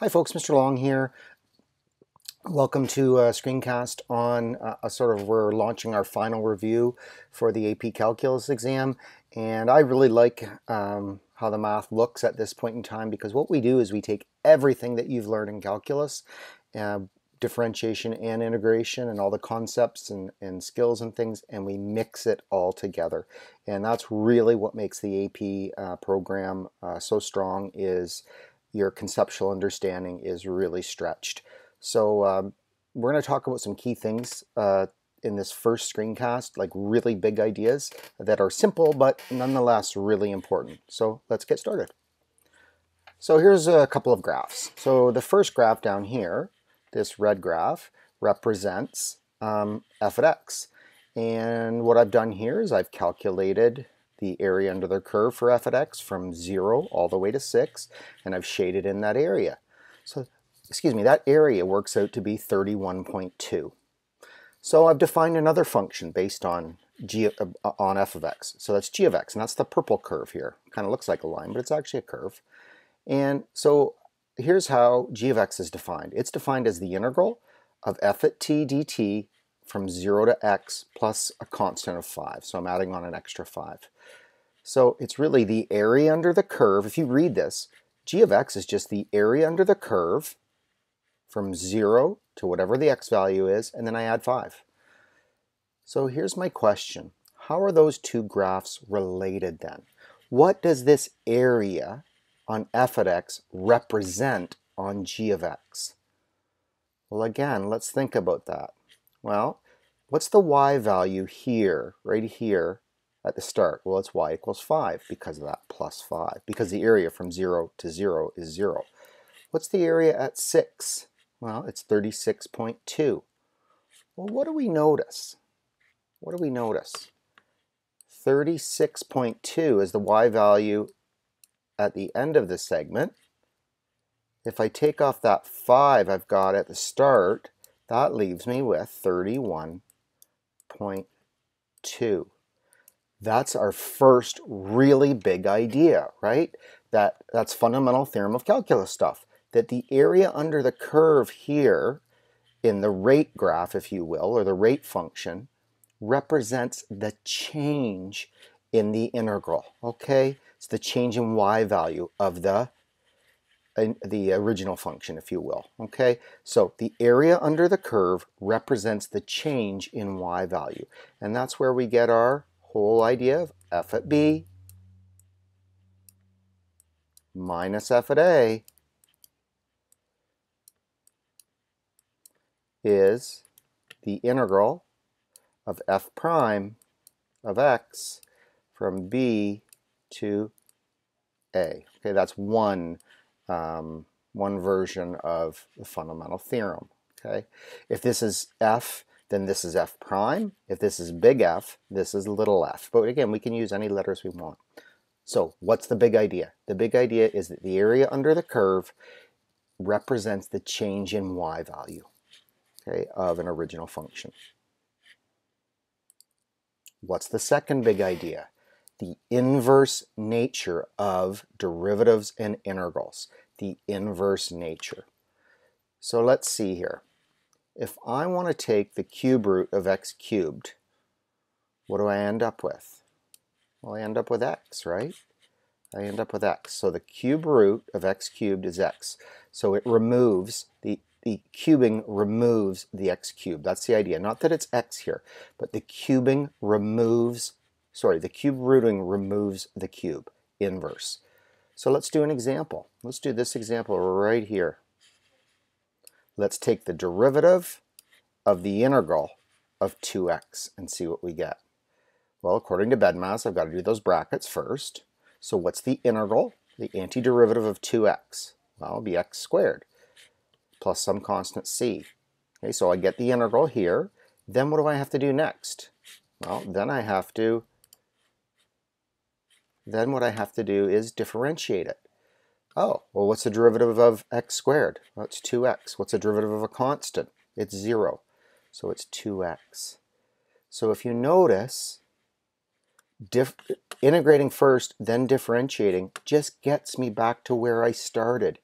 Hi folks, Mr. Long here. Welcome to a screencast on we're launching our final review for the AP Calculus exam, and I really like how the math looks at this point in time, because what we do is we take everything that you've learned in calculus, differentiation and integration and all the concepts and skills and things, and we mix it all together. And that's really what makes the AP program so strong, is your conceptual understanding is really stretched. So we're going to talk about some key things in this first screencast, like really big ideas that are simple but nonetheless really important. So let's get started. So here's a couple of graphs. So the first graph down here, this red graph, represents f of x. And what I've done here is I've calculated the area under the curve for f of x from 0 all the way to 6, and I've shaded in that area. So, that area works out to be 31.2. So I've defined another function based on f of x. So that's g of x, and that's the purple curve here. Kind of looks like a line, but it's actually a curve. And so here's how g of x is defined. It's defined as the integral of f at t dt from 0 to x plus a constant of 5. So I'm adding on an extra 5. So it's really the area under the curve. If you read this, g of x is just the area under the curve from 0 to whatever the x value is, and then I add 5. So here's my question. How are those two graphs related then? What does this area on f of x represent on g of x? Well, again, let's think about that. Well, what's the y value here, right here at the start? Well, it's y equals 5 because of that plus 5, because the area from 0 to 0 is 0. What's the area at 6? Well, it's 36.2. Well, what do we notice? 36.2 is the y value at the end of the segment. If I take off that 5 I've got at the start, that leaves me with 31.2. That's our first really big idea, right? That's fundamental theorem of calculus stuff, that the area under the curve here in the rate graph, if you will, or the rate function, represents the change in the integral, okay? It's the change in y value of the original function, if you will, okay? So the area under the curve represents the change in y value, and that's where we get our whole idea of f at b minus f at a is the integral of f prime of x from b to a. Okay, that's one version of the fundamental theorem. Okay, if this is f, then this is f prime. If this is big F, this is little f. But again, we can use any letters we want. So what's the big idea? The big idea is that the area under the curve represents the change in y value, okay, of an original function. What's the second big idea? The inverse nature of derivatives and integrals. The inverse nature. So let's see here. If I want to take the cube root of x cubed, what do I end up with? Well, I end up with x, right? I end up with x. So the cube root of x cubed is x. So it removes, the cubing removes the x cubed. That's the idea. Not that it's x here, but the cubing removes, the cube rooting removes the cube, inverse. So let's do an example. Let's do this example right here. Let's take the derivative of the integral of 2x and see what we get. Well, according to BEDMAS, I've got to do those brackets first. So what's the integral? The antiderivative of 2x? Well, it'll be x squared plus some constant c. Okay, so I get the integral here. Then what do I have to do next? Well, then what I have to do is differentiate it. Oh, well, what's the derivative of x squared? Well, it's 2x. What's the derivative of a constant? It's 0. So it's 2x. So if you notice, integrating first, then differentiating just gets me back to where I started.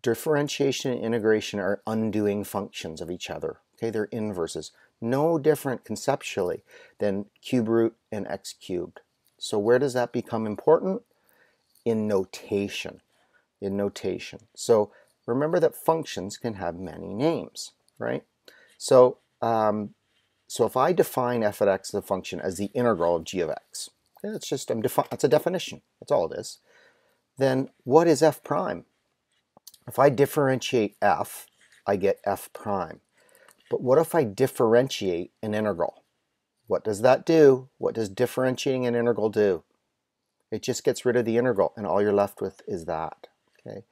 differentiation and integration are undoing functions of each other. Okay, they're inverses. No different conceptually than cube root and x cubed. So where does that become important? In notation. In notation. So remember that functions can have many names, right? So, so if I define f of x as a function as the integral of g of x, okay, that's a definition. That's all it is. Then what is f prime? If I differentiate f, I get f prime. But what if I differentiate an integral? What does that do? What does differentiating an integral do? It just gets rid of the integral, and all you're left with is that. Okay.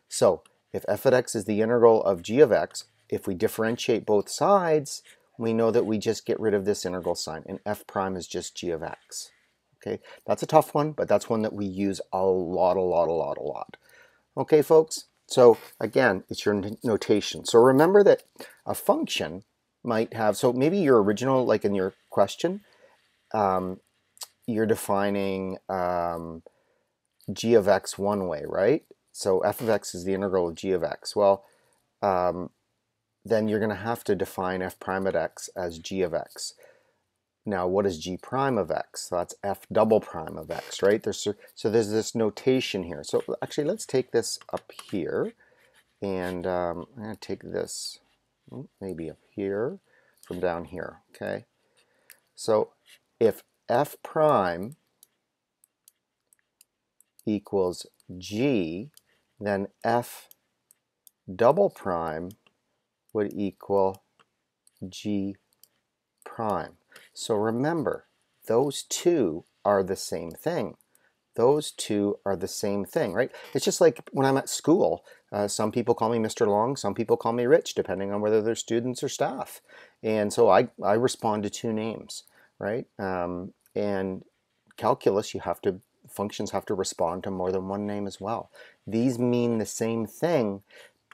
So if f of x is the integral of g of x, if we differentiate both sides, we know that we just get rid of this integral sign, and f prime is just g of x. Okay, that's a tough one, but that's one that we use a lot. Okay, folks? So again, it's your notation. So remember that a function might have, so maybe your original, like in your question, you're defining g of x one way, right? So f of x is the integral of g of x. Well, then you're going to have to define f prime at x as g of x. Now, what is g prime of x? So that's f double prime of x, right? So there's this notation here. So actually, let's take this up here, and I'm going to take this maybe up here from down here, okay? So if f prime equals g, then f double prime would equal g prime. So remember, those two are the same thing. Those two are the same thing, right? It's just like when I'm at school, some people call me Mr. Long, some people call me Rich, depending on whether they're students or staff. And so I respond to two names, right? And calculus, functions have to respond to more than one name as well. These mean the same thing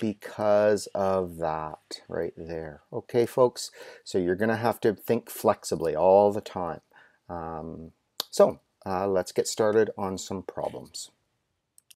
because of that right there. Okay, folks? So you're going to have to think flexibly all the time. Let's get started on some problems.